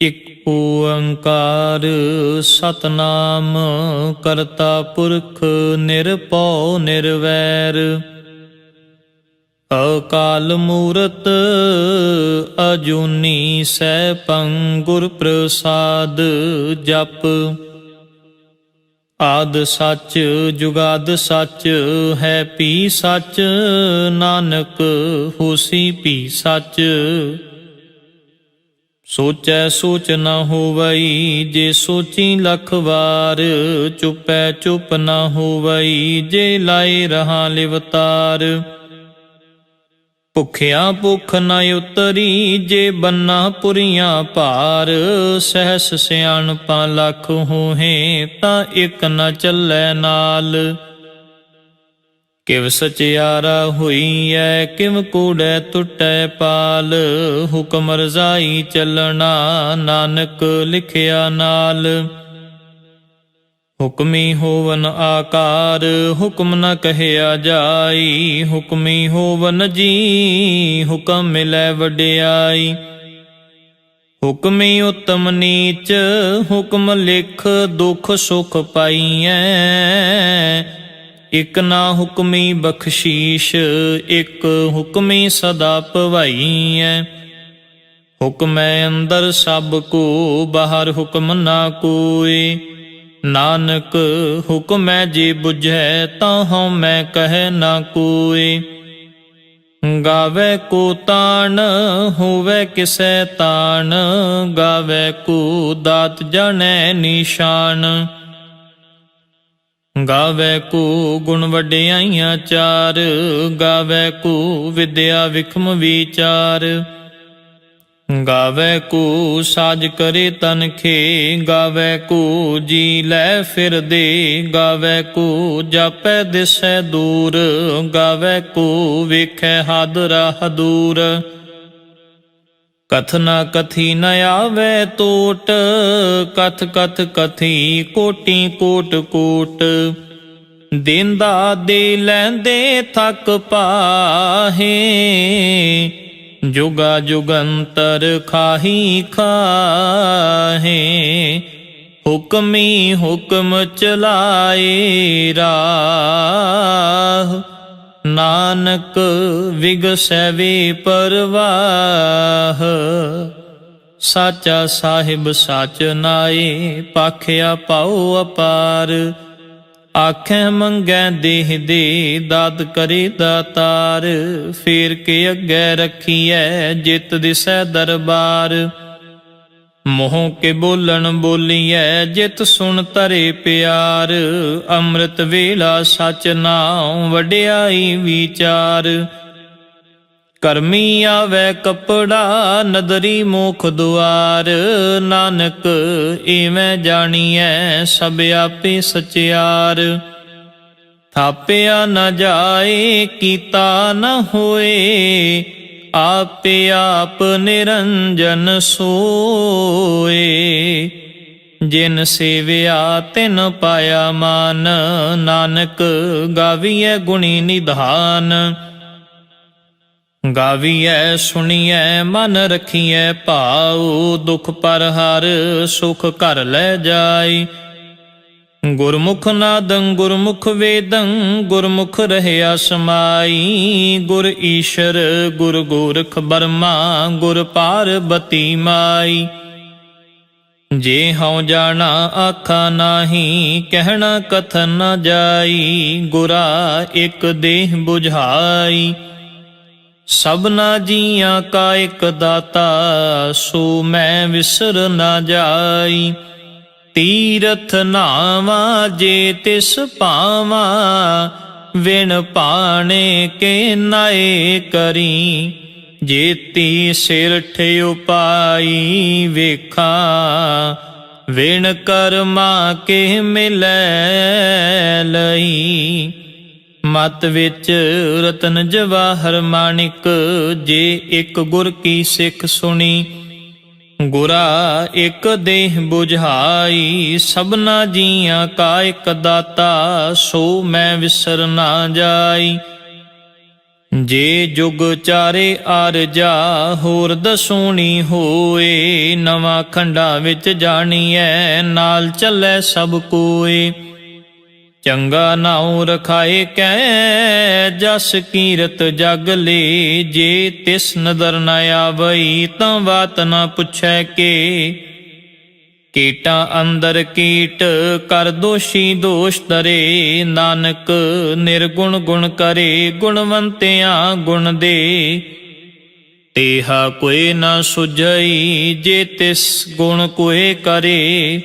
ਇਕ ਓੰਕਾਰ ਸਤਨਾਮ ਕਰਤਾ ਪੁਰਖ ਨਿਰਭਉ ਨਿਰਵੈਰ ਅਕਾਲ ਮੂਰਤ ਅਜੂਨੀ ਸੈਭੰ ਗੁਰ ਪ੍ਰਸਾਦ ਜਪ। ਆਦਿ ਸੱਚ ਜੁਗਾਦਿ ਸੱਚ ਹੈ ਭੀ ਸੱਚ ਨਾਨਕ ਹੋਸੀ ਭੀ ਸੱਚ। ਸੋਚੈ ਸੋਚ ਨ ਹੋਵਈ ਜੇ ਸੋਚੀ ਲੱਖ ਵਾਰ ਚੁਪੈ ਚੁਪ ਨ ਹੋਵਈ ਜੇ ਲਾਏ ਰਹਾ ਲਿਵਤਾਰ। ਭੁਖਿਆ ਭੁਖ ਨ ਉਤਰੀ ਜੇ ਬੰਨਾ ਪੁਰੀਆਂ ਭਾਰ ਸਹਿਸ ਸਿਆਣਪਾਂ ਲੱਖ ਹੋਹੇ ਤਾਂ ਇਕ ਨ ਚੱਲੈ ਨਾਲ। ਕਿਵ ਸਚਿਆਰਾ ਹੋਈਐ ਕਿਵ ਕੂੜੈ ਟੁੱਟੈ ਪਾਲ ਹੁਕਮ ਰਜ਼ਾਈ ਚੱਲਣਾ ਨਾਨਕ ਲਿਖਿਆ ਨਾਲ। ਹੁਕਮੀ ਹੋਵਨ ਆਕਾਰ ਹੁਕਮ ਨ ਕਹਿਆ ਜਾਈ ਹੁਕਮੀ ਹੋਵਨ ਜੀ ਹੁਕਮ ਮਿਲੈ ਵਡਿਆਈ। ਹੁਕਮੀ ਉਤਮ ਨੀਚ ਹੁਕਮ ਲਿਖ ਦੁਖ ਸੁਖ ਪਾਈਐ। ਇਕ ਨਾ ਹੁਕਮੀ ਬਖਸ਼ੀਸ਼ ਇਕ ਹੁਕਮੀ ਸਦਾ ਭਵਾਈਐ। ਹੁਕਮੈ ਅੰਦਰ ਸਭ ਕੋ ਬਾਹਰ ਹੁਕਮ ਨਾ ਕੋਇ। ਨਾਨਕ ਹੁਕਮੈ ਜੇ ਬੁਝੈ ਤਾਂ ਹਉ ਮੈਂ ਕਹਿ ਨਾ ਕੋਇ। ਗਾਵੇ ਕੋ ਤਾਣ ਹੋਵੇ ਕਿਸੈ ਤਾਣ ਗਾਵੇ ਕੋ ਦਾਤ ਜਾਣੈ ਨਿਸ਼ਾਨ। ਗਾਵੇ ਕੋ ਗੁਣ ਵਡਿਆਈਆਂ ਚਾਰ ਗਾਵੇ ਕੋ ਵਿਦਿਆ ਵਿਖਮ ਵਿਚਾਰ। ਗਾਵੇ ਕੋ ਸਾਜ ਕਰੇ ਤਨਖੇ ਗਾਵੇ ਕੋ ਜੀ ਲੈ ਫਿਰਦੇ। ਗਾਵੇ ਕੋ ਜਾਪੈ ਦਿਸੈ ਦੂਰ ਗਾਵੇ ਕੋ ਵੇਖੈ ਹਦ ਰਾਹ ਦੂਰ। ਕਥ ਨ ਕਥੀ ਨ ਆਵੈ ਟੋਟ ਕਥ ਕਥ ਕਥੀ ਕੋਟੀ ਕੋਟ ਕੋਟ। ਦੇਂਦਾ ਦੇ ਲੈਂਦੇ ਥਕ ਪਾਹੇ ਜੁਗਾ ਜੁਗੰਤਰ ਖਾਹੀ ਖਾਹੇ। ਹੁਕਮੀ ਹੁਕਮ ਚਲਾਏ ਰਾਹ ਨਾਨਕ ਵਿਗਸੈ ਵੇ ਪਰਵਾਹ। ਸਾਚਾ ਸਾਹਿਬ ਸਾਚ ਨਾਏ ਪਾਖਿਆ ਪਾਉ ਅਪਾਰ। ਆਖੈ ਮੰਗੈ ਦੇਹ ਦੇ ਦਾਤ ਕਰੇ ਦਾਤਾਰ। ਫੇਰ ਕੇ ਅੱਗੇ ਰੱਖੀਐ ਜਿਤ ਦਿਸੈ ਦਰਬਾਰ। ਮੋਹ ਕੇ ਬੋਲਣ ਬੋਲੀਐ ਜਿਤ ਸੁਣ ਤਰੇ ਪਿਆਰ। ਅੰਮ੍ਰਿਤ ਵੇਲਾ ਸਚ ਨਾਉ ਵਡਿਆਈ ਵਿਚਾਰ। ਕਰਮੀ ਆਵੈ ਕਪੜਾ ਨਦਰੀ ਮੋਖ ਦੁਆਰ। ਨਾਨਕ ਏਵੇਂ ਜਾਣੀਐ ਸਭ ਆਪੇ ਸਚਿਆਰ। ਥਾਪਿਆ ਨ ਜਾਏ ਕੀਤਾ ਨ ਹੋਏ ਆਪੇ ਆਪ ਨਿਰੰਜਨ ਸੋਏ। ਜਿਨ ਸੇਵਿਆ ਤਿਨ ਪਾਇਆ ਮਾਨ ਨਾਨਕ ਗਾਵੀਐ ਗੁਣੀ ਨਿਧਾਨ। ਗਾਵੀਐ ਸੁਣੀਐ ਮਨ ਰਖੀਐ ਭਾਉ ਦੁਖ ਪਰ ਹਰ ਸੁਖ ਘਰ ਲੈ ਜਾਈ। ਗੁਰਮੁਖ ਨਾਦੰ ਗੁਰਮੁਖ ਵੇਦੰ ਗੁਰਮੁਖ ਰਹਿਆ ਸਮਾਈ। ਗੁਰ ਈਸ਼ਰ ਗੁਰ ਗੋਰਖ ਬਰਮਾ ਗੁਰ ਪਾਰਬਤੀ ਮਾਈ। ਜੇ ਹਉ ਜਾਣਾ ਆਖਾ ਨਾਹੀ ਕਹਿਣਾ ਕਥਨ ਨ ਜਾਈ। ਗੁਰਾ ਇਕ ਦੇਹ ਬੁਝਾਈ ਸਭਨਾ ਜੀਆਂ ਕਾ ਇਕ ਦਾਤਾ ਸੋ ਮੈਂ ਵਿਸਰ ਨਾ ਜਾਈ। ਤੀਰਥ ਨਾਵਾ ਜੇ ਤਿਸ ਭਾਵਾ ਵਿਣ ਪਾਣੇ ਕੇ ਨਾਏ ਕਰੀ। ਜੇਤੀ ਸਿਰ ਠਿਉ ਪਾਈ ਵੇਖਾਂ ਵਿਣ ਕਰਮਾ ਕੇ ਮਿਲੈ ਲਈ। ਮਤ ਵਿੱਚ ਰਤਨ ਜਵਾਹਰ ਮਾਣਿਕ ਜੇ ਇਕ ਗੁਰ ਕੀ ਸਿੱਖ ਸੁਣੀ। ਗੁਰਾ ਇਕ ਦੇਹ ਬੁਝਾਈ ਸਭਨਾ ਜੀਆਂ ਕਾ ਇਕ ਦਾਤਾ ਸੋ ਮੈਂ ਵਿਸਰ ਨਾ ਜਾਈ। ਜੇ ਜੁਗ ਚਾਰੇ ਆਰਜਾ ਹੋਰ ਦਸੂਣੀ ਹੋਏ, ਨਵਾਂ ਖੰਡਾ ਵਿੱਚ ਜਾਣੀਐ ਨਾਲ ਚੱਲੈ ਸਭ ਕੋਏ। ਚੰਗਾ ਨਾਉ ਰਖਾਏ ਕੈ ਜਸ ਕੀਰਤ ਜਗ ਲੇ, ਜੇ ਤਿਸ ਨਦਰ ਨ ਆਵਈ ਤਾਂ ਬਾਤ ਨ ਪੁੱਛੈ ਕੇ। ਕੀਟਾਂ ਅੰਦਰ ਕੀਟ ਕਰ ਦੋਸ਼ੀ ਦੋਸ਼ ਧਰੇ, ਨਾਨਕ ਨਿਰਗੁਣ ਗੁਣ ਕਰੇ ਗੁਣਵੰਤਿਆਂ ਗੁਣ ਦੇ। ਤੇਹਾ ਕੋਇ ਨ ਸੁਝਈ ਜੇ ਤਿਸ ਗੁਣ ਕੋਇ ਕਰੇ,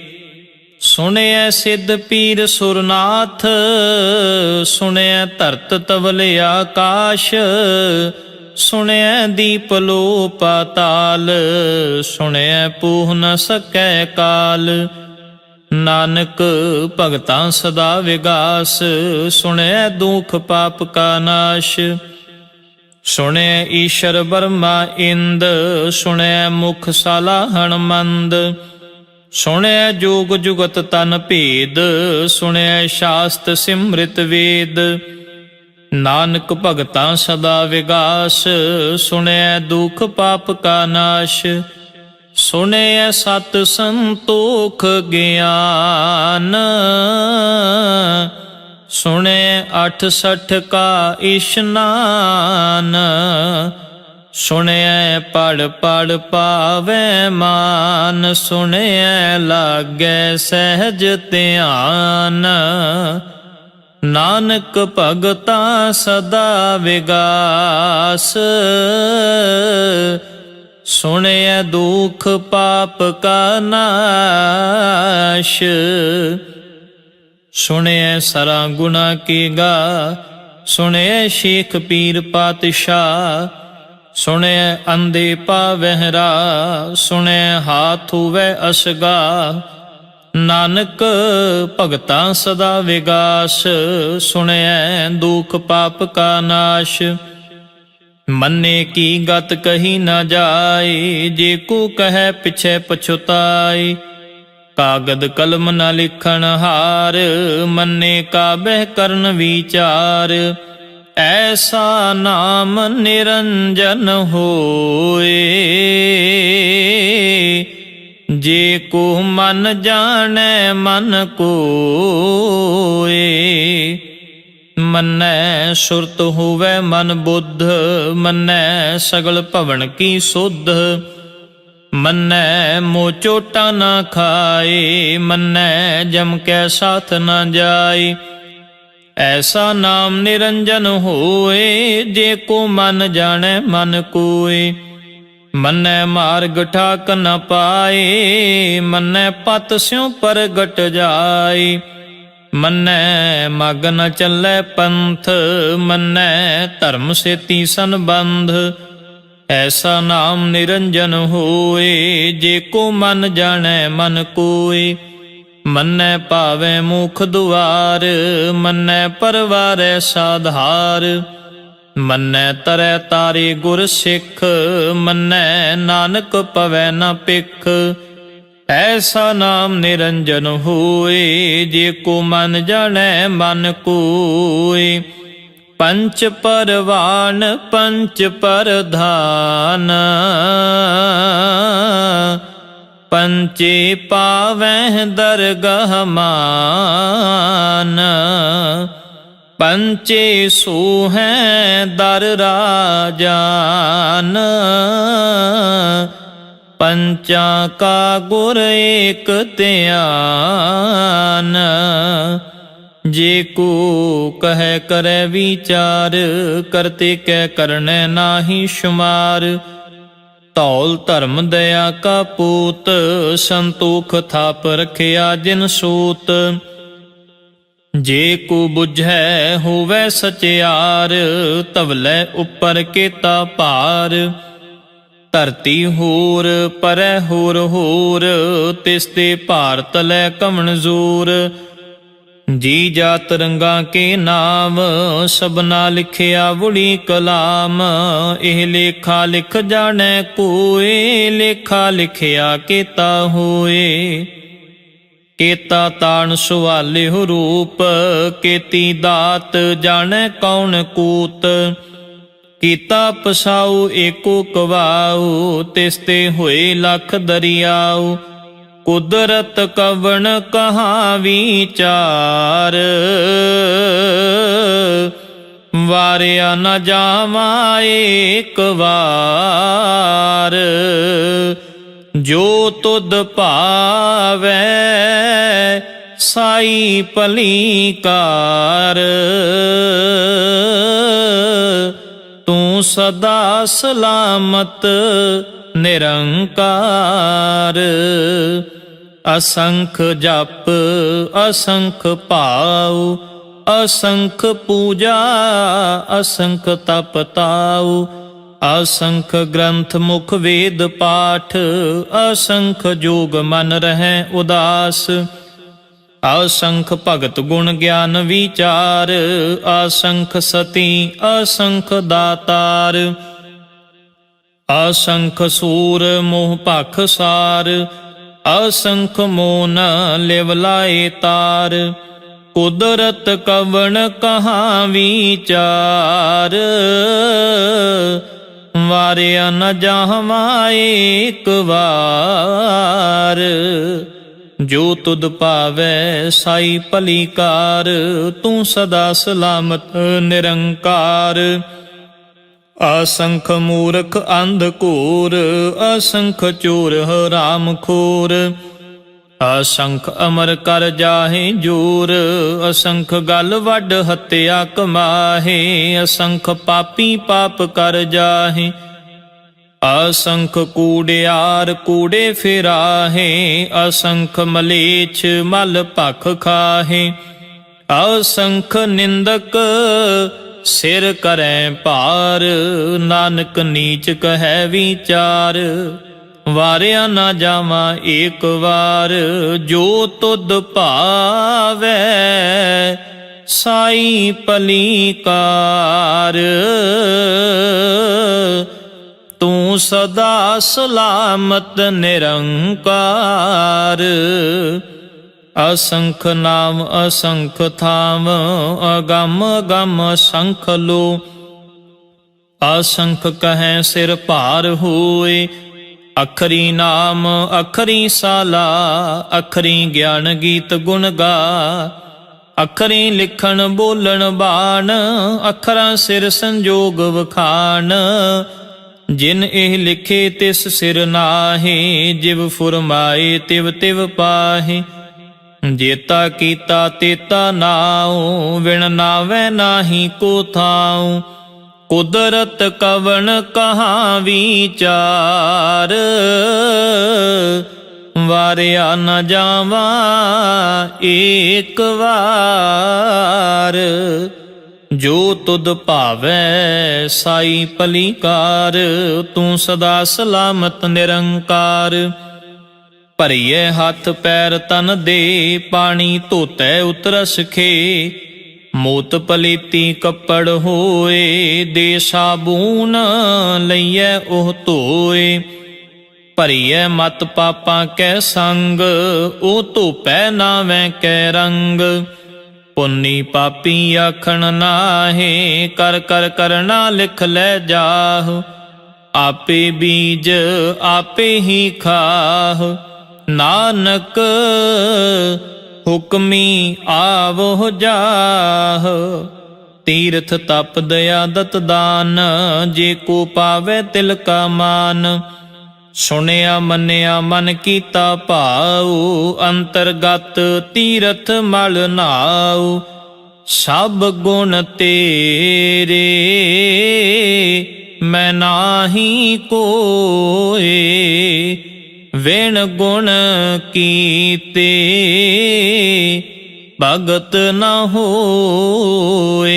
ਸੁਣਿਐ ਸਿੱਧ ਪੀਰ ਸੁਰਨਾਥ ਸੁਣਿਐ ਧਰਤ ਤਵਲ ਆਕਾਸ਼, ਸੁਣਿਐ ਦੀਪ ਲੋ ਪਾਤਾਲ ਸੁਣਿਐ ਪੂਹ ਨ ਸਕੈ ਕਾਲ। ਨਾਨਕ ਭਗਤਾਂ ਸਦਾ ਵਿਗਾਸ, ਸੁਣਿਐ ਦੁਖ ਪਾਪ ਕਾ ਨਾਸ਼। ਸੁਣਿਐ ਈਸ਼ਰ ਬਰਮਾ ਇੰਦ, ਸੁਣਿਐ ਮੁਖ ਸਾਲਾਹਣ ਮੰਦ। ਸੁਣਿਐ ਜੋਗ ਜੁਗਤ ਤਨ ਭੇਦ, ਸੁਣਿਐ ਸ਼ਾਸਤ ਸਿਮ੍ਰਿਤ ਵੇਦ। ਨਾਨਕ ਭਗਤਾਂ ਸਦਾ ਵਿਗਾਸ, ਸੁਣਿਐ ਦੁਖ ਪਾਪ ਕਾ ਨਾਸ਼। ਸੁਣਿਐ ਸਤ ਸੰਤੋਖ ਗਿਆਨ, ਸੁਣਿਐ 68 ਕਾ ਇਸ਼ਨਾਨ। ਸੁਣਿਐ ਪੜ ਪੜ ਪਾਵੈ ਮਾਨ, ਸੁਣਿਐ ਲਾਗੈ ਸਹਿਜ ਧਿਆਨ। ਨਾਨਕ ਭਗਤਾਂ ਸਦਾ ਵਿਗਾਸ, ਸੁਣਿਐ ਦੁਖ ਪਾਪ ਕਾ ਨਾਸ਼। ਸੁਣਿਐ ਸਰਾ ਗੁਣਾ ਕੀ ਗਾ, ਸੁਣਿਐ ਸ਼ੇਖ ਪੀਰ ਪਾਤਸ਼ਾਹ। ਸੁਣਿਐ ਅੰਧੇ ਪਾਵਹਿ ਰਾਹ, ਸੁਣਿਐ ਹਾਥ ਹੁਵੈ ਅਸਗਾ। ਨਾਨਕ ਭਗਤਾਂ ਸਦਾ ਵਿਗਾਸ, ਸੁਣਿਐ ਦੁਖ ਪਾਪ ਕਾ ਨਾਸ਼। ਮੰਨੇ ਕੀ ਗਤ ਕਹੀ ਨਾ ਜਾਏ, ਜੇ ਕੋ ਕਹੈ ਪਿਛੈ ਪਛੁਤਾਏ। ਕਾਗਦ ਕਲਮ ਨ ਲਿਖਣ ਹਾਰ, ਮੰਨੇ ਕਾ ਬਹਿ ਕਰਨ ਵਿਚਾਰ। ਐਸਾ ਨਾਮ ਨਿਰੰਜਨ ਹੋਏ, ਜੇ ਕੋ ਮਨ ਜਾਣੈ ਮਨ ਕੋਏ। ਮੰਨੈ ਸੁਰਤ ਹੋਵੈ ਮਨ ਬੁੱਧ, ਮੰਨੈ ਸਗਲ ਭਵਨ ਕੀ ਸੁਧ। ਮੰਨੈ ਮੋਹ ਚੋਟਾ ਨਾ ਖਾਏ, ਮੰਨੈ ਜਮ ਕੈ ਸਾਥ ਨਾ ਜਾਏ। ਐਸਾ ਨਾਮ ਨਿਰੰਜਨ ਹੋਏ, ਜੇ ਕੋ ਮਨ ਜਾਣੈ ਮਨ ਕੋਏ। ਮੰਨੈ ਮਾਰਗ ਠਾਕ ਨ ਪਾਏ, ਮੰਨੈ ਪਤ ਸਿਉ ਪ੍ਰਗਟ ਜਾਏ। ਮੰਨੈ ਮਗ ਨ ਚੱਲੈ ਪੰਥ, ਮੰਨੈ ਧਰਮ ਸੇਤੀ ਸੰਬੰਧ। ਐਸਾ ਨਾਮ ਨਿਰੰਜਨ ਹੋਏ, ਜੇ ਕੋ ਮਨ ਜਾਣੈ ਮਨ ਕੋਏ। ਮੰਨੈ ਭਾਵੈ ਮੁਖ ਦੁਆਰ, ਮੰਨੈ ਪਰਵਾਰੈ ਸਾਧਾਰ। ਮੰਨੈ ਤਰੈ ਤਾਰੇ ਗੁਰ ਸਿੱਖ, ਮੰਨੈ ਨਾਨਕ ਪਵੈ ਨ ਪਿਖ। ਐਸਾ ਨਾਮ ਨਿਰੰਜਨ ਹੋਏ, ਜੇ ਕੋ ਮਨ ਜਾਣੈ ਮਨ ਕੋਏ। ਪੰਚ ਪਰਵਾਨ ਪੰਚ ਪਰਧਾਨ, ਪੰਚੇ ਪਾਵਹਿ ਦਰਗਹ ਮਾਨ। ਪੰਚੇ ਸੋਹੈ ਦਰ ਰਾਜਾਨ, ਪੰਚਾਂ ਕਾ ਗੁਰ ਏਕ ਧਿਆਨ। ਜੇ ਕੋ ਕਹੈ ਕਰੈ ਵਿਚਾਰ, ਕਰਤੇ ਕੈ ਕਰਨੈ ਨਾਹੀ ਸ਼ੁਮਾਰ। ਧੌਲ ਧਰਮ ਦਇਆ ਕਾ ਪੂਤ, ਸੰਤੋਖ ਥਾਪ ਰਖਿਆ ਜਿਨ ਸੂਤ। ਜੇ ਕੋ ਬੁਝੈ ਹੋਵੈ ਸਚਿਆਰ, ਧਵਲੇ ਉੱਪਰ ਕੇਤਾ ਭਾਰ। ਧਰਤੀ ਹੋਰ ਪਰੈ ਹੋਰ ਹੋਰ, ਤਿਸ ਤੇ ਭਾਰ ਤਲੈ ਕਮਣਜ਼ੂਰ। ਜੀ ਜਾਤ ਰੰਗਾਂ ਕੇ ਨਾਮ, ਸਭਨਾ ਲਿਖਿਆ ਵੁੜੀ ਕਲਾਮ। ਇਹ ਲੇਖਾ ਲਿਖ ਜਾਣੈ ਕੋਏ, ਲੇਖਾ ਲਿਖਿਆ ਕੇਤਾ ਹੋਏ। ਕੇਤਾ ਤਾਣ ਸੁਵਾਲਿਹੁ ਰੂਪ, ਕੇਤੀ ਦਾਤ ਜਾਣੈ ਕੌਣ ਕੂਤ। ਕੀਤਾ ਪਸਾਉ ਏਕੋ ਕਵਾਉ, ਤਿਸ ਤੇ ਹੋਏ ਲਖ ਦਰਿਆਉ। ਕੁਦਰਤ ਕਵਣ ਕਹਾ ਵਿਚਾਰ, ਵਾਰਿਆ ਨ ਜਾਵਾ ਏਕ ਵਾਰ। ਜੋ ਤੁਧ ਭਾਵੈ ਸਾਈ ਭਲੀ ਕਾਰ, ਤੂੰ ਸਦਾ ਸਲਾਮਤ ਨਿਰੰਕਾਰ। ਅਸੰਖ ਜਪ ਅਸੰਖ ਭਾਉ, ਅਸੰਖ ਪੂਜਾ ਅਸੰਖ ਤਪ ਤਾਉ। ਅਸੰਖ ਗ੍ਰੰਥ ਮੁਖ ਵੇਦ ਪਾਠ, ਅਸੰਖ ਜੋਗ ਮਨ ਰਹੈ ਉਦਾਸ। ਅਸੰਖ ਭਗਤ ਗੁਣ ਗਿਆਨ ਵਿਚਾਰ, ਅਸੰਖ ਸਤੀ ਅਸੰਖ ਦਾਤਾਰ। ਅਸੰਖ ਸੂਰ ਮੋਹ ਭਖ ਸਾਰ, ਅਸੰਖ ਮੋਨ ਲਿਵ ਲਾਏ ਤਾਰ। ਕੁਦਰਤ ਕਵਣ ਕਹਾ ਵਿਚਾਰ, ਵਾਰਿਆ ਨ ਜਾਵਾ ਏਕ ਵਾਰ। ਜੋ ਤੁਧ ਭਾਵੈ ਸਾਈ ਭਲੀ ਕਾਰ, ਤੂੰ ਸਦਾ ਸਲਾਮਤ ਨਿਰੰਕਾਰ। ਅਸੰਖ ਮੂਰਖ ਅੰਧ ਘੋਰ, ਅਸੰਖ ਚੋਰ ਹਰਾਮ ਖੋਰ। ਅਸੰਖ ਅਮਰ ਕਰ ਜਾਹੇ ਜੋਰ, ਅਸੰਖ ਗਲ ਵੱਡ ਹੱਤਿਆ ਕਮਾਹੇ। ਅਸੰਖ ਪਾਪੀ ਪਾਪ ਕਰ ਜਾਹੇ, ਅਸੰਖ ਕੂੜਿਆਰ ਕੂੜੇ ਫਿਰਾਹੇ। ਅਸੰਖ ਮਲੇਛ ਮਲ ਭਖ ਖਾਹੇ, ਅਸੰਖ ਨਿੰਦਕ ਸਿਰ ਕਰੈ ਭਾਰ। ਨਾਨਕ ਨੀਚ ਕਹੈ ਵਿਚਾਰ, ਵਾਰਿਆ ਨਾ ਜਾਵਾ ਏਕ ਵਾਰ। ਜੋ ਤੁਧ ਭਾਵੈ ਸਾਈ ਭਲੀ ਕਾਰ, ਤੂੰ ਸਦਾ ਸਲਾਮਤ ਨਿਰੰਕਾਰ। ਅਸੰਖ ਨਾਮ ਅਸੰਖ ਥਾਮ, ਅਗੰਮ ਅਗੰਮ ਅਸੰਖ ਲੋ। ਅਸੰਖ ਕਹੈ ਸਿਰ ਭਾਰ ਹੋਏ, ਅਖਰੀ ਨਾਮ ਅਖਰੀ ਸਾਲਾ। ਅਖਰੀ ਗਿਆਨ ਗੀਤ ਗੁਣ ਗਾ, ਅਖਰੀ ਲਿਖਣ ਬੋਲਣ ਬਾਣ। ਅਖਰਾਂ ਸਿਰ ਸੰਜੋਗ ਵਖਾਣ, ਜਿਨ ਇਹ ਲਿਖੇ ਤਿਸ ਸਿਰ ਨਾਹੀ। ਜਿਵ ਫੁਰਮਾਏ ਤਿਵ ਤਿਵ ਪਾਹੀ, ਜੇਤਾ ਕੀਤਾ ਤੇਤਾ ਨਾਉ। ਵਿਣ ਨਾਵੈ ਨਾਹੀ ਕੋ ਥਾਉ, ਕੁਦਰਤ ਕਵਣ ਕਹਾ ਵਿਚਾਰ। ਵਾਰਿਆ ਨ ਜਾਵਾ ਏਕ ਵਾਰ। ਜੋ ਤੁਧ ਭਾਵੈ ਸਾਈ ਭਲੀ ਕਾਰ, ਤੂੰ ਸਦਾ ਸਲਾਮਤ ਨਿਰੰਕਾਰ। ਭਰੀਏ ਹੱਥ ਪੈਰ ਤਨ ਦੇ, ਪਾਣੀ ਧੋਤੈ ਉਤਰਸ ਖੇ। ਮੋਤ ਪਲੀਤੀ ਕੱਪੜ ਹੋਏ, ਦੇ ਸਾਬੂਨ ਲਈਐ ਉਹ ਧੋਏ। ਭਰੀਐ ਮਤ ਪਾਪਾਂ ਕੈ ਸੰਗ, ਉਹ ਧੋਪੈ ਨਾਵੈ ਕੈ ਰੰਗ। ਪੁੰਨੀ ਪਾਪੀ ਆਖਣ ਨਾਹੇ, ਕਰ ਕਰ ਕਰਨਾ ਲਿਖ ਲੈ ਜਾਹ। ਆਪੇ ਬੀਜ ਆਪੇ ਹੀ ਖਾਹ, ਨਾਨਕ ਹੁਕਮੀ ਆਵੋ ਜਾਹ। ਤੀਰਥ ਤਪ ਦਇਆ ਦਤ ਦਾਨ, ਜੇ ਕੋ ਪਾਵੈ ਤਿਲ ਕਾ ਮਾਨ। ਸੁਣਿਆ ਮੰਨਿਆ ਮਨ ਕੀਤਾ ਭਾਉ, ਅੰਤਰਗਤ ਤੀਰਥ ਮਲ ਨਾਉ। ਸਭ ਗੁਣ ਤੇਰੇ ਮੈਂ ਨਾਹੀ ਕੋਏ, ਵਿਣ ਗੁਣ ਕੀਤੇ ਭਗਤ ਨ ਹੋਏ।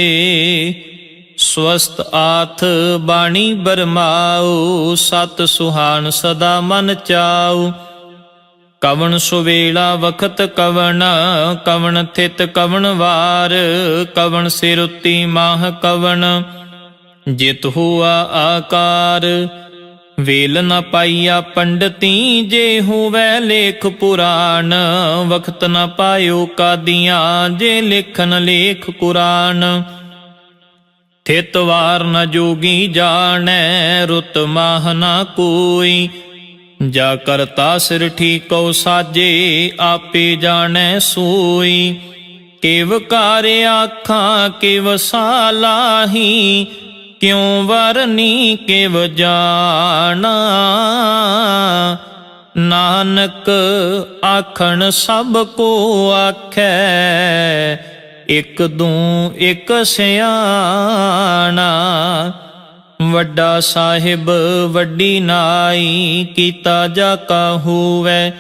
ਸਵਸਤ ਆਥ ਬਾਣੀ ਬਰਮਾਉ, ਸਤ ਸੁਹਾਣ ਸਦਾ ਮਨ ਚਾਉ। ਕਵਣ ਸੁਵੇਲਾ ਵਖਤ ਕਵਣ, ਕਵਣ ਥਿਤ ਕਵਣ ਵਾਰ। ਕਵਣ ਸਿਰ ਉੱਤੀ ਮਾਹ ਕਵਣ, ਜਿਤ ਹੁਆ ਆਕਾਰ। ਵੇਲ ਨ ਪਾਈਆ ਪੰਡਤੀ, ਜੇ ਹੋਵੈ ਲੇਖ ਪੁਰਾਣ। ਵਖਤ ਨ ਪਾਇਓ ਕਾਦੀਆਂ, ਜੇ ਲੇਖਨ ਲੇਖ ਕੁਰਾਨ। ਥਿਤ ਵਾਰ ਨ ਜੋਗੀ ਜਾਣੈ, ਰੁਤ ਮਾਹ ਨ ਕੋਈ। ਜਾ ਕਰਤਾ ਸਿਰ ਠੀਕਉ ਸਾਜੇ, ਆਪੇ ਜਾਣੈ ਸੋਈ। ਕਿਵ ਕਾਰ ਆਖਾਂ ਕਿਵ ਸਾਲਾਹੀ, ਕਿਉ ਵਰਨੀ ਕਿਵ ਜਾਣਾ। ਨਾਨਕ ਆਖਣ ਸਭ ਕੋ ਆਖੈ, ਇਕ ਦੂੰ ਇਕ ਸਿਆਣਾ। ਵੱਡਾ ਸਾਹਿਬ ਵੱਡੀ ਨਾਈ, ਕੀਤਾ ਜਾ ਕਾ ਹੋਵੈ।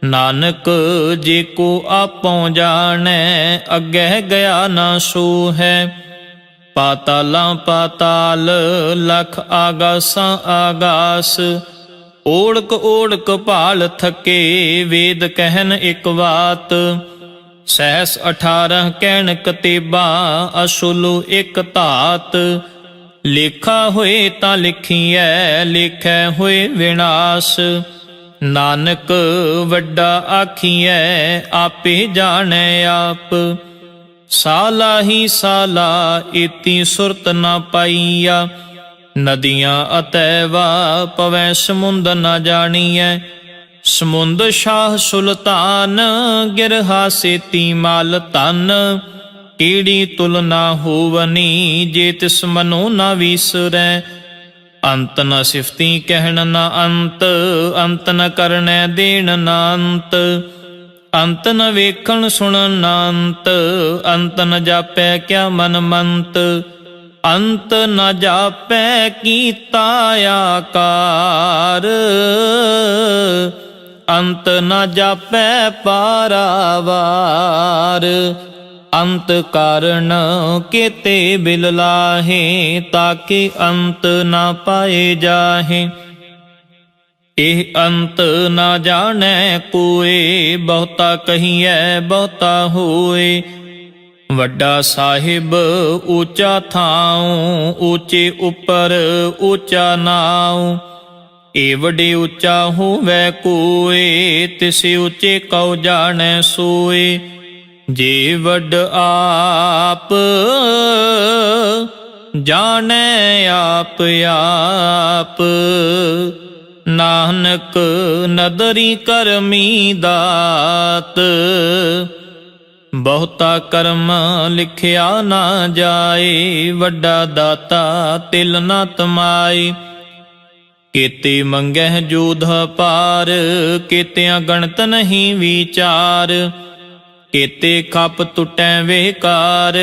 ਨਾਨਕ ਜੇ ਕੋ ਆਪੋ ਜਾਣੈ, ਅੱਗੇ ਗਿਆ ਨਾ ਸੋ ਹੈ। ਪਾਤਾਲਾਂ ਪਾਤਾਲ, ਲਖ ਆਗਾਸਾਂ ਆਗਾਸ। ਓੜਕ ਓੜਕ ਭਾਲ ਥਕੇ, ਵੇਦ ਕਹਿਨ ਇਕ ਬਾਤ। ਸਹਿਸ 18 ਕਹਿਣ ਕਤੇਬਾਂ, ਅਸੁਲ ਇਕ ਧਾਤ। ਲੇਖਾ ਹੋਏ ਤਾਂ ਲਿਖੀਐ, ਲੇਖੈ ਹੋਏ ਵਿਨਾਸ਼। ਨਾਨਕ ਵੱਡਾ ਆਖੀਐ, ਆਪੇ ਜਾਣੈ ਆਪ। ਸਾਲਾ ਹੀ ਸਾਲਾ, ਇਤੀ ਸੁਰਤ ਨਾ ਪਾਈਆ। ਨਦੀਆਂ ਅਤੈਵਾ, ਪਵੈ ਸਮੁੰਦ ਨਾ ਜਾਣੀਐ। ਸਮੁੰਦ ਸ਼ਾਹ ਸੁਲਤਾਨ, ਗਿਰਹਾ ਸੇਤੀ ਮਾਲ ਧਨ। ਕੀੜੀ ਤੁਲ ਨਾ ਹੋਵਨੀ, ਜੇ ਤਿਸ ਮਨੋ ਨਾ ਵੀਸਰੈ। ਅੰਤ ਨ ਸਿਫਤੀ ਕਹਿਣ ਨ ਅੰਤ, ਅੰਤ ਨ ਕਰਨੈ ਦੇਣ ਨ ਅੰਤ। ਅੰਤ ਨ ਵੇਖਣ ਸੁਣਨ ਨ ਅੰਤ, ਅੰਤ ਨ ਜਾਪੈ ਕਿਆ ਮਨ ਮੰਤ। ਅੰਤ ਨ ਜਾਪੈ ਕੀਤਾ ਆਕਾਰ, ਅੰਤ ਨ ਜਾਪੈ ਪਾਰਾਵਾਰ। ਅੰਤ ਕਾਰਨ ਕੇਤੇ ਬਿਲ ਲਾਹੇ, ਤਾਕੇ ਅੰਤ ਨਾ ਪਾਏ ਜਾਹੇ। ਇਹ ਅੰਤ ਨਾ ਜਾਣੈ ਕੋਏ, ਬਹੁਤਾ ਕਹੀਐ ਬਹੁਤਾ ਹੋਏ। ਵੱਡਾ ਸਾਹਿਬ ਊਚਾ ਥਾਉ, ਊਚੇ ਉੱਪਰ ਊਚਾ ਨਾਉ। ਏਵੜੇ ਊਚਾ ਹੋਵੈ ਕੋਏ, ਤਿਸੇ ਊਚੇ ਕਉ ਜਾਣੈ ਸੋਏ। ਜੇ ਵੱਡ ਆਪ ਜਾਣੈ ਆਪ ਆਪ, ਨਾਨਕ ਨਦਰੀ ਕਰਮੀ ਦਾਤ। ਬਹੁਤਾ ਕਰਮ ਲਿਖਿਆ ਨਾ ਜਾਏ, ਵੱਡਾ ਦਾਤਾ ਤਿਲ ਨਾ ਤਮਾਏ। ਕੇਤੇ ਮੰਗਹਿ ਜੋਧ ਪਾਰ, ਕੇਤਿਆਂ ਗਣਤ ਨਹੀਂ ਵਿਚਾਰ। ਕੇਤੇ ਖਪ ਟੁਟੈ ਵੇਕਾਰ,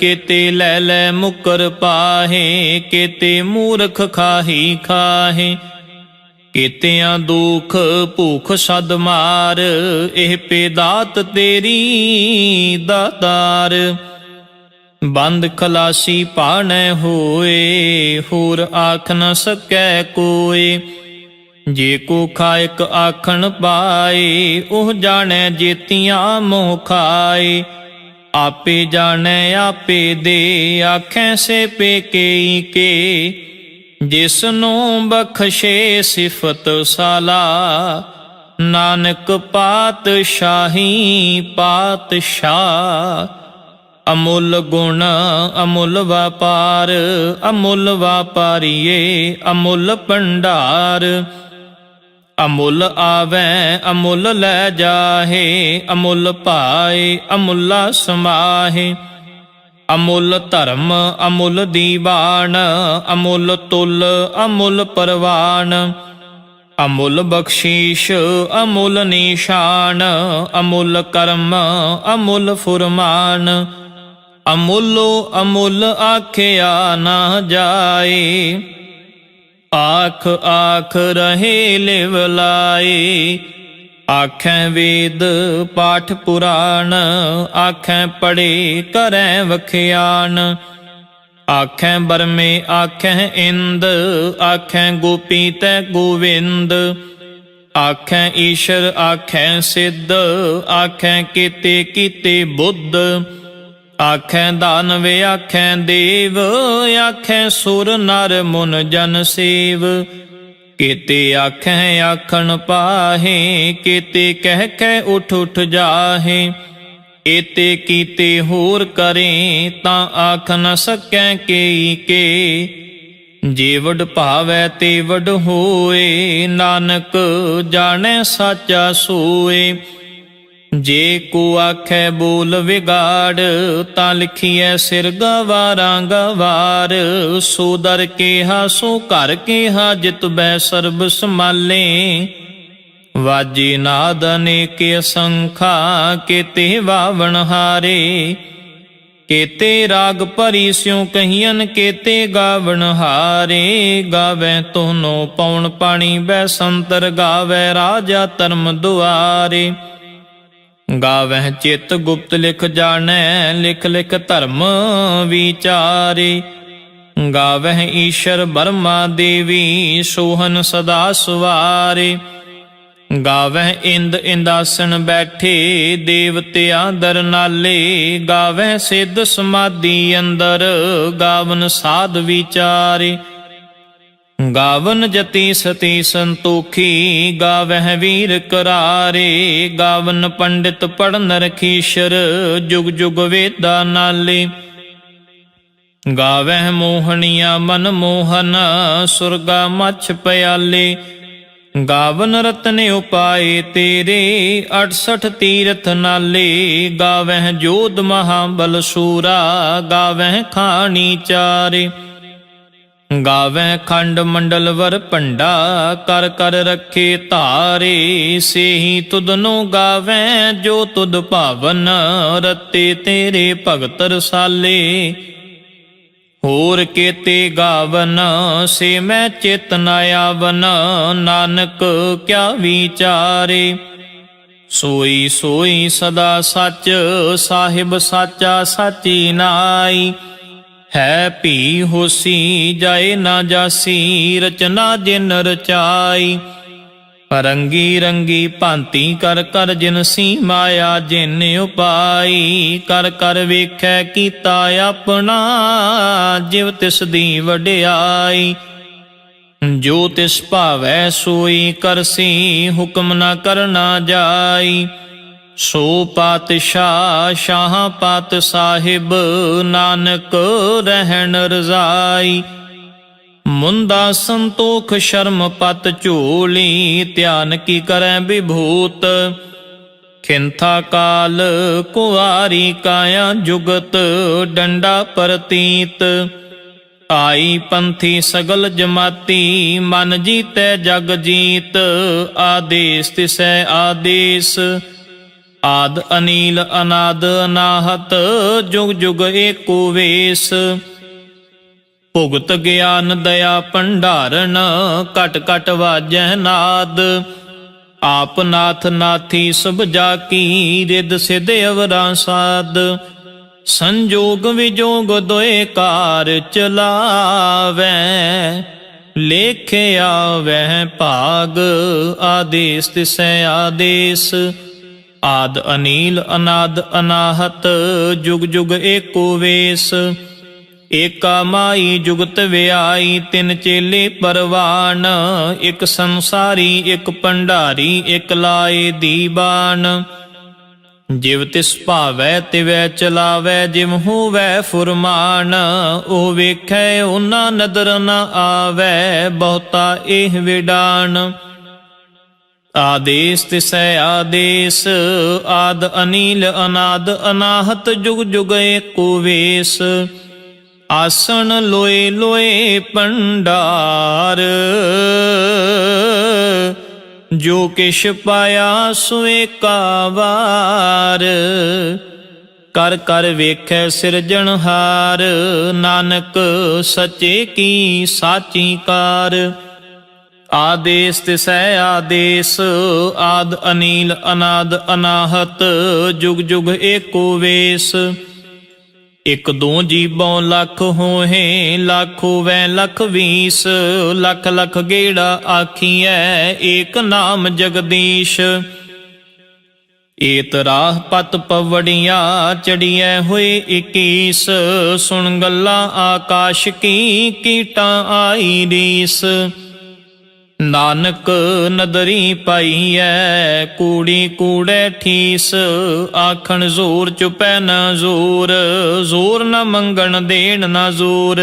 ਕੇਤੇ ਲੈ ਲੈ ਮੁਕਰ ਪਾਹੇ। ਕੇਤੇ ਮੂਰਖ ਖਾਹੀ ਖਾਹੇ, ਕੇਤਿਆਂ ਦੁਖ ਭੂਖ ਸਦ ਮਾਰ। ਇਹ ਪੇਦਾਤ ਤੇਰੀ ਦਾਤਾਰ, ਬੰਦ ਖਲਾਸੀ ਪਾਣੈ ਹੋਏ। ਹੋਰ ਆਖ ਨ ਸਕੈ ਕੋਏ, ਜੇ ਕੋ ਖਾਇਕ ਆਖਣ ਪਾਏ। ਉਹ ਜਾਣੈ ਜੇਤੀਆਂ ਮੋਹ ਖਾਏ, ਆਪੇ ਜਾਣੈ ਆਪੇ ਦੇ। ਆਖੈ ਸੇ ਪੇਕੇ ਕੇ, ਜਿਸਨੂੰ ਬਖਸ਼ੇ ਸਿਫਤ ਸਾਲਾ। ਨਾਨਕ ਪਾਤਸ਼ਾਹੀ ਪਾਤਸ਼ਾਹ। ਅਮੁੱਲ ਗੁਣ ਅਮੁੱਲ ਵਪਾਰ, ਅਮੁੱਲ ਵਾਪਾਰੀਏ ਅਮੁੱਲ ਭੰਡਾਰ। ਅਮੁੱਲ ਆਵੈ ਅਮੁੱਲ ਲੈ ਜਾਹੇ, ਅਮੁੱਲ ਪਾਏ ਅਮੁੱਲਾ ਸਮਾਹੇ। ਅਮੁੱਲ ਧਰਮ ਅਮੁੱਲ ਦੀਵਾਨ, ਅਮੁੱਲ ਤੁਲ ਅਮੁੱਲ ਪਰਵਾਨ। ਅਮੁੱਲ ਬਖਸ਼ੀਸ਼ ਅਮੁੱਲ ਨਿਸ਼ਾਨ, ਅਮੁੱਲ ਕਰਮ ਅਮੁੱਲ ਫੁਰਮਾਨ। ਅਮੁੱਲੋ ਅਮੁੱਲ ਆਖਿਆ ਨਾ ਜਾਏ, ਆਖ ਆਖ ਰਹੇ ਲਿਵ ਲਾਏ। ਆਖੈ ਵੇਦ ਪਾਠ ਪੁਰਾਣ, ਆਖੈ ਪੜ੍ਹੇ ਕਰੈ ਵਖਿਆਨ। ਆਖੈ ਬਰਮੇ ਆਖੈ ਇੰਦ, ਆਖੈ ਗੋਪੀ ਤੈ ਗੋਵਿੰਦ। ਆਖੈ ਈਸ਼ਰ ਆਖੈ ਸਿੱਧ, ਆਖੈ ਕੀਤੇ ਕੀਤੇ ਬੁੱਧ। ਆਖੈ ਦਾਨਵ ਆਖੈ ਦੇਵ, ਆਖੈ ਸੁਰ ਨਰ ਮੁਨ ਜਨ ਸੇਵ। ਕੀਤੇ ਆਖੈ ਆਖਣ ਪਾਹੇ, ਕੀਤੇ ਕਹਿ ਕਹਿ ਉਠ ਉਠ ਜਾਹੇ। एते कीते होर करें तां आख न सकैं केई के। जे वड भावै ते वड होए नानक जाने साचा सोए। जे को आखै बोल विगाड़ तां लिखिए सिर गवारां गवार। सो दर केहा सो घर केहा जित बै सर्ब संभाले। वाजे नाद अनेक असंखा केते वावण हारे। केते राग भरी स्यों कहियन केते गावण हारे। गावै तोहनो पौन पाणी बैसंतर गावै राजा धर्म दुआरे। गावह चित गुप्त लिख जानै लिख लिख धर्म विचारे। गावह ईश्वर ब्रह्मा देवी सोहन सदा सवारे। गावह इंद इंदासन बैठे देवतिया दर नाले। गावह सिद्ध समाधि अंदर गावन साध विचारे। गावन जति सती संतोखी गावह वीर करारे। गावन पंडित पढ़न रखीशर जुग जुग वेदा नाले। गावह मोहनिया मन मोहन सुरगा मछ प्याले। गावन रत्न उपाय तेरे 68 तीरथ नाले। गावह जोध महाबल सूरा गावह खानी चारे। गावै खंड मंडल वर पंडा कर कर रखे धारे। से ही तुदनो गावै जो तुद भावन रते तेरे भगत रसाले। होर केते गावन से मैं चित न आवन नानक क्या विचारे। सोई सोई सदा सच साहिब साचा साची नाई। है भी होसी जाए ना जासी रचना जिन रचाई। रंगी रंगी भांति कर कर जिनसी माया जिन उपाई। कर कर वेखै कीता अपना जिव तिस दी वड्याई। जो तिस भावै सोई करसी हुक्म न करना जाई। सो पातशाह शाह पात साहिब नानक रहन रजाई। मुंदा संतोख शर्म पत झोली ध्यान की करै विभूत। खिंथा काल कुआरी काया जुगत डंडा परतीत। आई पंथी सगल जमाती मन जीतै जग जीत। आदेश तिसै आदेश आद अनील अनाद अनाहत जुग जुग एको वेश। भुगत ज्ञान दया भंडारण कट कट वाजै नाद। आप नाथ नाथी सब जाकी रिद सिध अवरा साध। संजोग विजोग दोए कार चलावै लेखे आवै भाग। आदेश तिसै आदेश आद अनील अनाद अनाहत जुग जुग एको वेश। एका माई जुगत व्याई तिन चेले परवान। एक संसारी एक भंडारी एक लाए दीवान। जिव तिस भावै तिवै चलावै जिव होवै फुरमान। ओ वेखै ओना नदर न आवै बहुता एह विडान। आदेश तिसै आदेश आद अनील अनाद अनाहत जुग जुग एको वेश। आसन लोए लोए भंडार जो किश पाया सोए कावार। कर कर वेखै सिरजनहार नानक सचे की साची कार। आदेश तिसै आदेश आद अनील अनाद अनाहत जुग जुग एको वेश। एक दो जीबों लख होहे लख होवै लख 20। लख लख गेड़ा आखिए एक नाम जगदीश। एत राह पत पवड़िया चढ़िए हुए 21। सुन गल्ला आकाश की कीटा आई रीस। ਨਾਨਕ ਨਦਰੀ ਪਾਈਐ ਕੂੜੀ ਕੂੜੈ ਠੀਸ, ਆਖਣ ਜ਼ੋਰ ਚੁਪੈ ਨਾ ਜ਼ੋਰ, ਜ਼ੋਰ ਨ ਮੰਗਣ ਦੇਣ ਨਾ ਜ਼ੋਰ,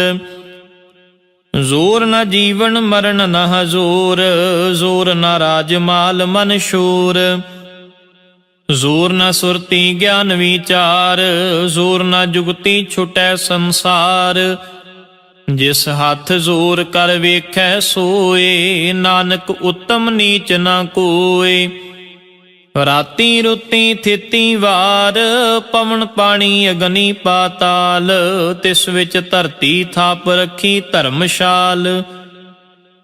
ਜ਼ੋਰ ਨ ਜੀਵਨ ਮਰਨ ਨ ਹਜ਼ੂਰ, ਜ਼ੋਰ ਨ ਰਾਜ ਮਾਲ ਮਨ ਸ਼ੂਰ, ਜ਼ੋਰ ਨ ਸੁਰਤੀ ਗਿਆਨ ਵਿਚਾਰ, ਜ਼ੋਰ ਨ ਜੁਗਤੀ ਛੁਟੈ ਸੰਸਾਰ, ਜਿਸ ਹੱਥ ਜ਼ੋਰ ਕਰ ਵੇਖੈ ਸੋਏ, ਨਾਨਕ ਉਤਮ ਨੀਚ ਨਾ ਕੋਏ, ਰਾਤੀ ਰੁੱਤੀ ਥਿਤੀ ਵਾਰ, ਪਵਨ ਪਾਣੀ ਅਗਨੀ ਪਾਤਾਲ, ਤਿਸ ਵਿੱਚ ਧਰਤੀ ਥਾਪ ਰੱਖੀ ਧਰਮਸ਼ਾਲ,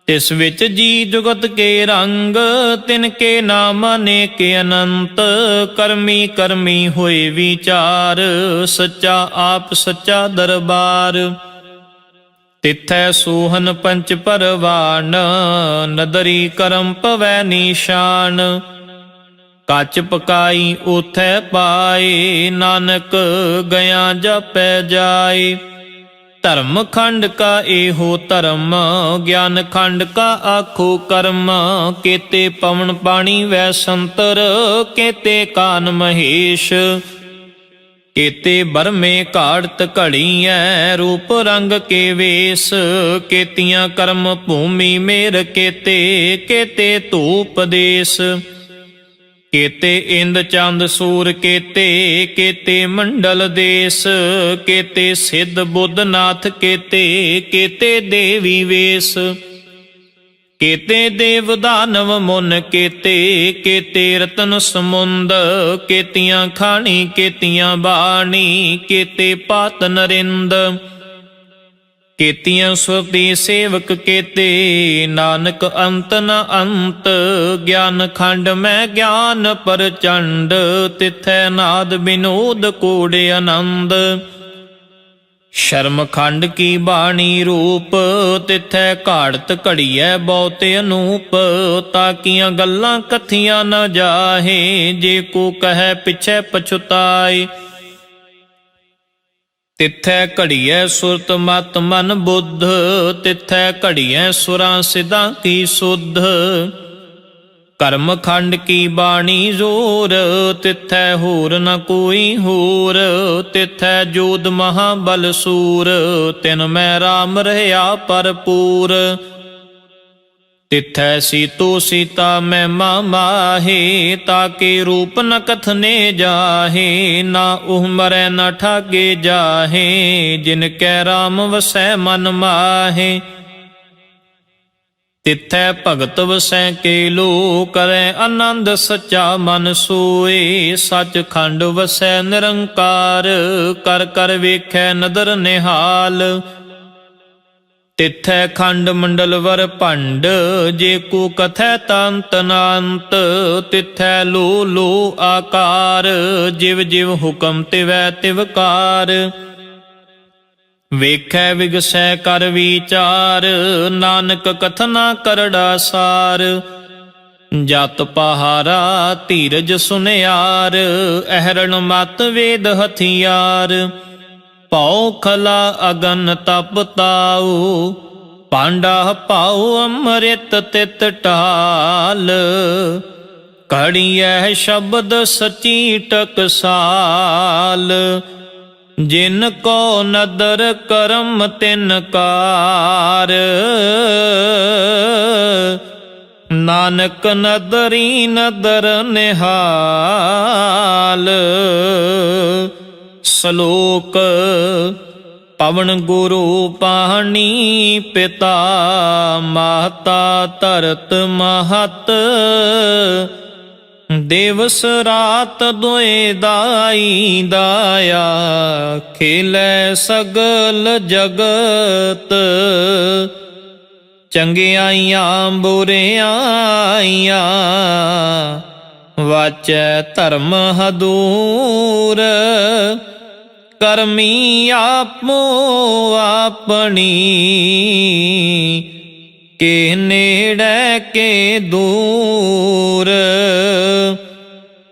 ਤਿਸ ਵਿੱਚ ਜੀ ਜੁਗਤ ਕੇ ਰੰਗ, ਤਿਨ ਕੇ ਨਾਮ ਅਨੇਕ ਅਨੰਤ, ਕਰਮੀ ਕਰਮੀ ਹੋਏ ਵਿਚਾਰ, ਸੱਚਾ ਆਪ ਸੱਚਾ ਦਰਬਾਰ, ਤਿਥੈ ਸੋਹਨ ਪੰਚ ਪਰਵਾਨ, ਨਦਰੀ ਕਰਮ ਪਵੈ ਨੀਸ਼ਾਨ, ਕੱਚ ਪਕਾਈ ਉਥੈ ਪਾਏ, ਨਾਨਕ ਗਿਆ ਜਪੈ ਜਾਏ, ਧਰਮ ਖੰਡ ਕਾ ਇਹੋ ਧਰਮ, ਗਿਆਨ ਖੰਡ ਕਾ ਆਖੋ ਕਰਮ, ਕੇਤੇ ਪਵਨ ਪਾਣੀ ਵੈ ਸੰਤਰ, ਕੇਤੇ ਕਾਨ ਮਹੇਸ਼, ਕੇਤੇ ਬਰਮੇ ਘਾੜਤ ਘੜੀਐ, ਰੂਪ ਰੰਗ ਕੇ ਵੇਸ, ਕੇਤੀਆਂ ਕਰਮ ਭੂਮੀ ਮੇਰ ਕੇਤੇ, ਕੇਤੇ ਧੂਪ ਦੇਸ, ਕੇਤੇ ਇੰਦ ਚੰਦ ਸੂਰ ਕੇਤੇ, ਕੇਤੇ ਮੰਡਲ ਦੇਸ, ਕੇਤੇ ਸਿੱਧ ਬੁੱਧ ਨਾਥ ਕੇਤੇ, ਕੇਤੇ ਦੇਵੀ ਵੇਸ, ਕੇਤੇ ਦੇਵ ਦਾਨਵ ਮੁਨ ਕੇਤੇ, ਕੇਤੇ ਰਤਨ ਸਮੁੰਦ, ਕੇਤੀਆਂ ਖਾਣੀ ਕੇਤੀਆਂ ਬਾਣੀ, ਕੇਤੇ ਪਾਤ ਨਰਿੰਦ, ਕੇਤੀਆਂ ਸੁਰਤੀ ਸੇਵਕ ਕੇਤੇ, ਨਾਨਕ ਅੰਤ ਨ ਅੰਤ, ਗਿਆਨ ਖੰਡ ਮੈਂ ਗਿਆਨ ਪ੍ਰਚੰਡ, ਤਿਥੈ ਨਾਦ ਬਿਨੋਦ ਕੋੜ ਆਨੰਦ, ਸ਼ਰਮ ਖੰਡ ਕੀ ਬਾਣੀ ਰੂਪ, ਤਿਥੈ ਘਾੜਤ ਘੜੀਐ ਬਹੁਤ ਅਨੂਪ, ਤਾਕੀਆਂ ਗੱਲਾਂ ਕਥੀਆਂ ਨ ਜਾਹੇ, ਜੇ ਕੋ ਕਹੈ ਪਿਛੈ ਪਛੁਤਾਏ, ਤਿਥੈ ਘੜੀਐ ਸੁਰਤ ਮਤ ਮਨ ਬੁੱਧ, ਤਿਥੈ ਘੜੀਐ ਸੁਰਾਂ ਸਿਧਾਂ ਕੀ ਸੁਧ, ਕਰਮ ਖੰਡ ਕੀ ਬਾਣੀ ਜ਼ੋਰ, ਤਿਥੈ ਹੋਰ ਨ ਕੋਈ ਹੋਰ, ਤਿਥੈ ਜੋਧ ਮਹਾਬਲ ਸੂਰ, ਤਿਨ ਮੈਂ ਰਾਮ ਰਹਿਆ ਭਰਪੂਰ, ਤਿਥੈ ਸੀਤੋ ਸੀਤਾ ਮਹਿਮਾ ਮਾਹੇ, ਤਾਕੇ ਰੂਪ ਨ ਕਥਨੇ ਜਾਹੇ, ਨਾ ਉਹ ਮਰੈ ਨ ਠਾਗੇ ਜਾਹੇ, ਜਿਨ ਕੈ ਰਾਮ ਵਸੈ ਮਨ ਮਾਹੇ, ਤਿਥੈ ਭਗਤ ਵਸੈ ਕੇ ਲੋ, ਕਰੈ ਆਨੰਦ ਸੱਚਾ ਮਨ ਸੋਏ, ਸੱਚ ਖੰਡ ਵਸੈ ਨਿਰੰਕਾਰ, ਕਰ ਕਰ ਵੇਖੈ ਨਦਰ ਨਿਹਾਲ, ਤਿਥੈ ਖੰਡ ਮੰਡਲ ਵਰ ਭੰਡ, ਜੇ ਕੋ ਕਥੈ ਤੰਤ ਨਾੰਤ, ਤਿਥੈ ਲੋ ਲੋ ਆਕਾਰ, ਜਿਵ ਜਿਵ ਹੁਕਮ ਤਿਵੈ ਤਿਵਕਾਰ, ਵੇਖੈ ਵਿਗਸੈ ਕਰ ਵਿਚਾਰ, ਨਾਨਕ ਕਥਨਾ ਕਰੜਾ ਸਾਰ, ਜਤ ਪਹਾਰਾ ਧੀਰਜ ਸੁਨਿਆਰ, ਅਹਰਣ ਮਤ ਵੇਦ ਹਥਿਆਰ, ਭਉ ਖਲਾ ਅਗਨ ਤਪ ਤਾਉ, ਪਾਂਡਾ ਪਾਉ ਅੰਮ੍ਰਿਤ ਤਿਤ ਢਾਲ, ਕੜੀਐ ਸ਼ਬਦ ਸਚੀ ਟਕਸਾਲ, ਜਿਨ ਕੋ ਨਦਰ ਕਰਮ ਤਿਨ ਕਾਰ, ਨਾਨਕ ਨਦਰੀ ਨਦਰ ਨਿਹਾਲ, ਸ਼ਲੋਕ ਪਵਨ ਗੁਰੂ ਪਾਣੀ, ਪਿਤਾ ਮਾਤਾ ਧਰਤ ਮਹਤ, ਦਿਵਸ ਰਾਤ ਦੁਇ ਦਾਈ ਦਾਇਆ, ਖੇਲੇ ਸਗਲ ਜਗਤ, ਚੰਗਿਆਈਆਂ ਬੁਰਿਆਈਆਂ, ਵਾਚੈ ਧਰਮ ਹਦੂਰ, ਕਰਮੀ ਆਪੋ ਆਪਣੀ, ਕੇ ਨੇੜੇ ਕੇ ਦੂਰ,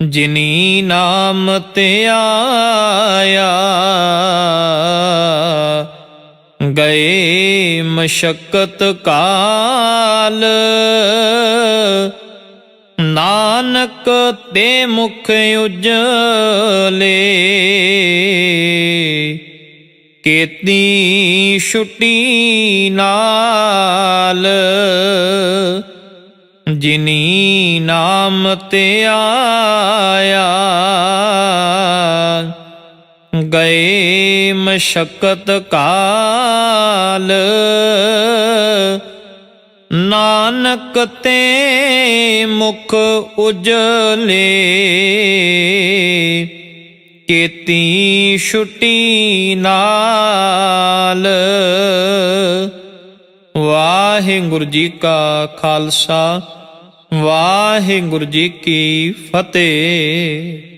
ਜਿਨੀ ਨਾਮ ਤੇ ਆਇਆ, ਗਏ ਮਸ਼ੱਕਤ ਕਾਲ, ਨਾਨਕ ਤੇ ਮੁਖ ਉਜਲੇ, ਕੀਤੀ ਛੁੱਟੀ ਨਾਲ, ਜਿਨੀ ਨਾਮ ਤੇ ਆਇਆ। ਗਏ ਮਸ਼ੱਕਤ ਕਾਲ, ਨਾਨਕ ਤੇ ਮੁਖ ਉਜਲੇ, ਕੀਤੀ ਛੁੱਟੀ ਨਾਲ। ਵਾਹਿਗੁਰੂ ਜੀ ਕਾ ਖਾਲਸਾ, ਵਾਹਿਗੁਰੂ ਜੀ ਕੀ ਫਤਿਹ।